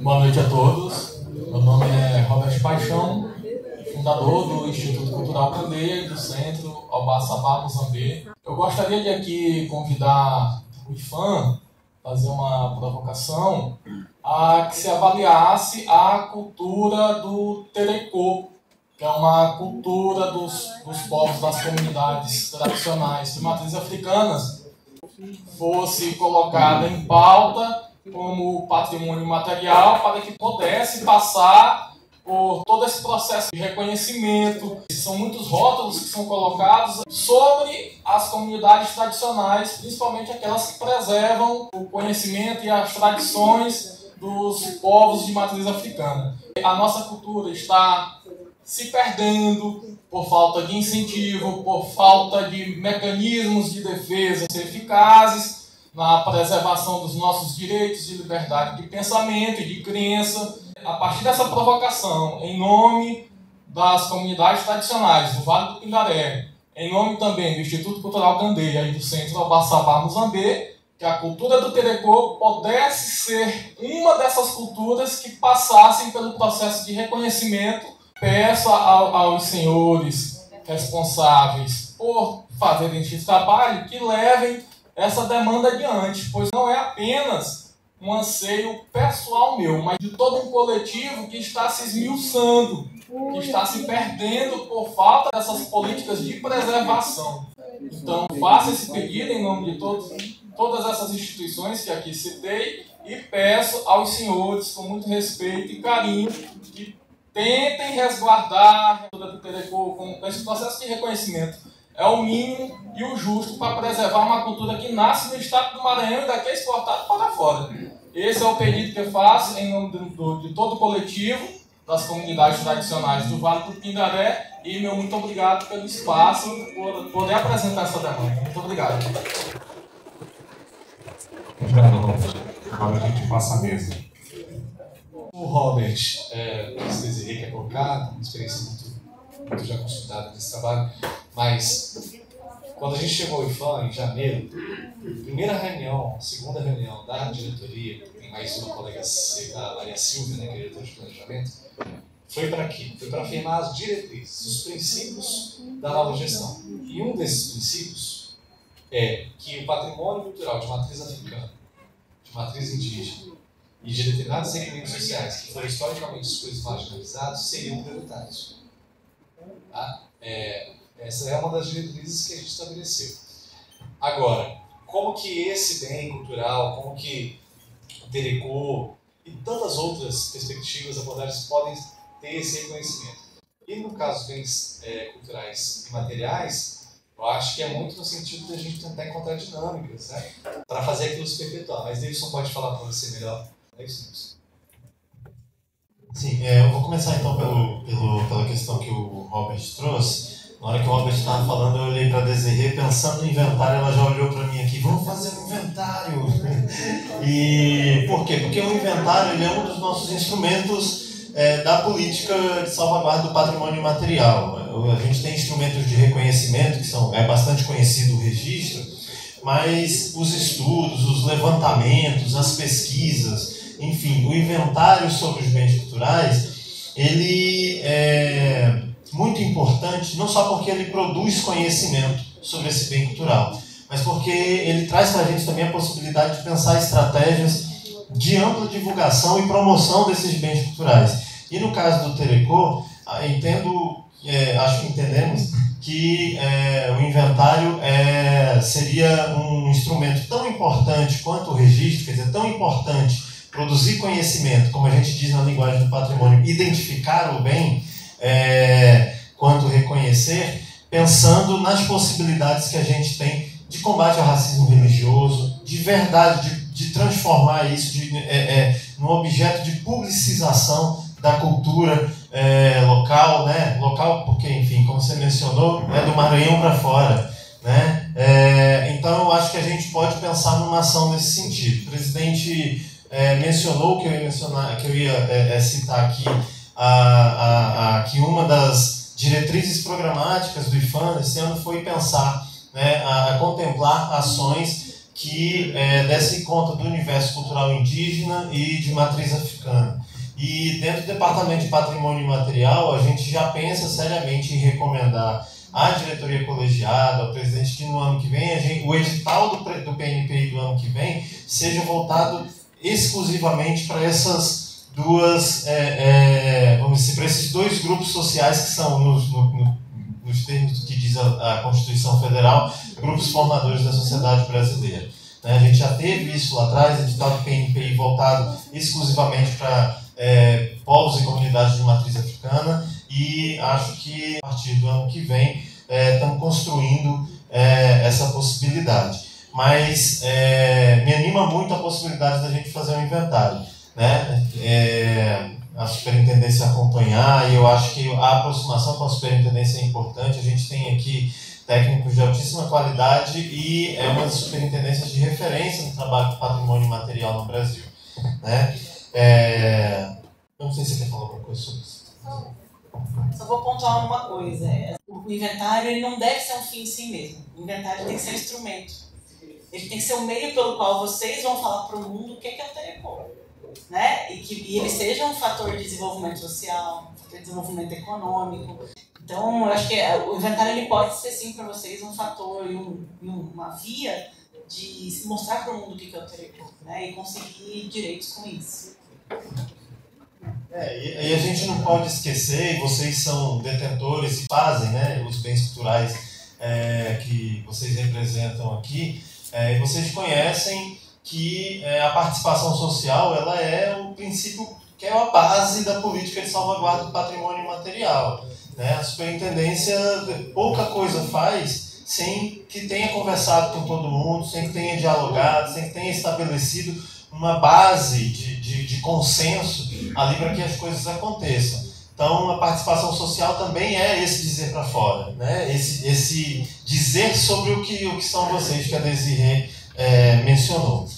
Boa noite a todos. Meu nome é Robert Paixão, fundador do Instituto Cultural Candeia e do Centro Albaçabá Muzambê. Eu gostaria de aqui convidar o IFAM a fazer uma provocação a que se avaliasse a cultura do Terekô, que é uma cultura dos povos das comunidades tradicionais de matriz africanas, fosse colocada em pauta como patrimônio material para que pudesse passar por todo esse processo de reconhecimento. São muitos rótulos que são colocados sobre as comunidades tradicionais, principalmente aquelas que preservam o conhecimento e as tradições dos povos de matriz africana. A nossa cultura está se perdendo por falta de incentivo, por falta de mecanismos de defesa eficazes na preservação dos nossos direitos de liberdade de pensamento e de crença. A partir dessa provocação, em nome das comunidades tradicionais do Vale do Pindaré, em nome também do Instituto Cultural Candeia e do Centro Albaçabá Muzambê, que a cultura do Terekô pudesse ser uma dessas culturas que passassem pelo processo de reconhecimento. Peço aos senhores responsáveis por fazerem esse trabalho que levem essa demanda adiante, pois não é apenas um anseio pessoal meu, mas de todo um coletivo que está se esmiuçando, que está se perdendo por falta dessas políticas de preservação. Então, faço esse pedido em nome de todas essas instituições que aqui citei e peço aos senhores, com muito respeito e carinho, que tentem resguardar a cultura do Terekô com esse processo de reconhecimento. É o mínimo e o justo para preservar uma cultura que nasce no estado do Maranhão e daqui é exportada para fora. Esse é o pedido que eu faço em nome de todo o coletivo das comunidades tradicionais do Vale do Pindaré e meu muito obrigado pelo espaço por poder apresentar essa demanda. Muito obrigado. Obrigado, Robert. Agora a gente passa a mesa. O Robert, vocês que é colocado, uma experiência muito já consolidada nesse trabalho, mas quando a gente chegou ao IFAM em janeiro, primeira reunião, segunda reunião da diretoria, tem mais uma colega, a Maria Silvia, né, que é diretora de planejamento, foi para quê? Foi para afirmar as diretrizes, os princípios da nova gestão. E um desses princípios é que o patrimônio cultural de matriz africana, de matriz indígena e de determinados segmentos sociais que foram historicamente os coisas marginalizados seriam prioritários. Tá? Essa é uma das diretrizes que a gente estabeleceu. Agora, como que esse bem cultural, como que o Terekô e tantas outras perspectivas, abordagens podem ter esse reconhecimento? E no caso dos bens culturais e materiais, eu acho que é muito no sentido da gente tentar encontrar dinâmicas, né, para fazer aquilo se perpetuar. Mas Davidson pode falar para você melhor. É isso. Sim, eu vou começar então pela questão que o Robert trouxe. Na hora que o Robert estava falando, eu olhei para a Desirê pensando no inventário, ela já olhou para mim aqui, vamos fazer um inventário. E por quê? Porque o inventário ele é um dos nossos instrumentos da política de salvaguarda do patrimônio material. A gente tem instrumentos de reconhecimento, que é bastante conhecido o registro, mas os estudos, os levantamentos, as pesquisas, enfim, o inventário sobre os bens culturais, ele é muito importante, não só porque ele produz conhecimento sobre esse bem cultural, mas porque ele traz para a gente também a possibilidade de pensar estratégias de ampla divulgação e promoção desses bens culturais. E no caso do Terekô, acho que entendemos que o inventário seria um instrumento tão importante quanto o registro, quer dizer, tão importante produzir conhecimento, como a gente diz na linguagem do patrimônio, identificar o bem, quanto reconhecer, pensando nas possibilidades que a gente tem de combate ao racismo religioso, de verdade, de transformar isso num objeto de publicização da cultura local, né? Local porque, enfim, como você mencionou, é do Maranhão para fora, né? Então, eu acho que a gente pode pensar numa ação nesse sentido. O presidente mencionou que eu ia citar aqui que uma das diretrizes programáticas do IFAM esse ano foi pensar, né, a contemplar ações que desse conta do universo cultural indígena e de matriz africana. E dentro do Departamento de Patrimônio Imaterial, a gente já pensa seriamente em recomendar à diretoria colegiada, ao presidente, que no ano que vem o edital do PNPI do ano que vem seja voltado exclusivamente para essas duas, vamos dizer, para esses dois grupos sociais que são, nos termos que diz a Constituição Federal, grupos formadores da sociedade brasileira. A gente já teve isso lá atrás, edital do PNPI voltado exclusivamente para povos e comunidades de matriz africana, e acho que a partir do ano que vem estamos construindo essa possibilidade. Mas me anima muito a possibilidade da gente fazer um inventário, né? A superintendência acompanhar, e eu acho que a aproximação com a superintendência é importante. A gente tem aqui técnicos de altíssima qualidade e é uma das superintendências de referência no trabalho de patrimônio imaterial no Brasil, né? Eu não sei se você quer falar alguma coisa sobre isso. Só vou pontuar uma coisa. O inventário ele não deve ser um fim em si mesmo. O inventário tem que ser um instrumento. Ele tem que ser um meio pelo qual vocês vão falar para o mundo o que é o Telecom, né? E ele seja um fator de desenvolvimento social, um fator de desenvolvimento econômico. Então, eu acho que o inventário ele pode ser, sim, para vocês um fator e uma via de mostrar para o mundo o que é o Telecom, né? E conseguir direitos com isso. E a gente não pode esquecer, e vocês são detentores e fazem, né, os bens culturais que vocês representam aqui, e vocês conhecem que a participação social ela é o princípio que é a base da política de salvaguarda do patrimônio imaterial, né? A superintendência pouca coisa faz sem que tenha conversado com todo mundo, sem que tenha dialogado, sem que tenha estabelecido uma base de consenso ali para que as coisas aconteçam. Então, a participação social também é esse dizer para fora, né? Esse dizer sobre o que são vocês, que a Desirê mencionou.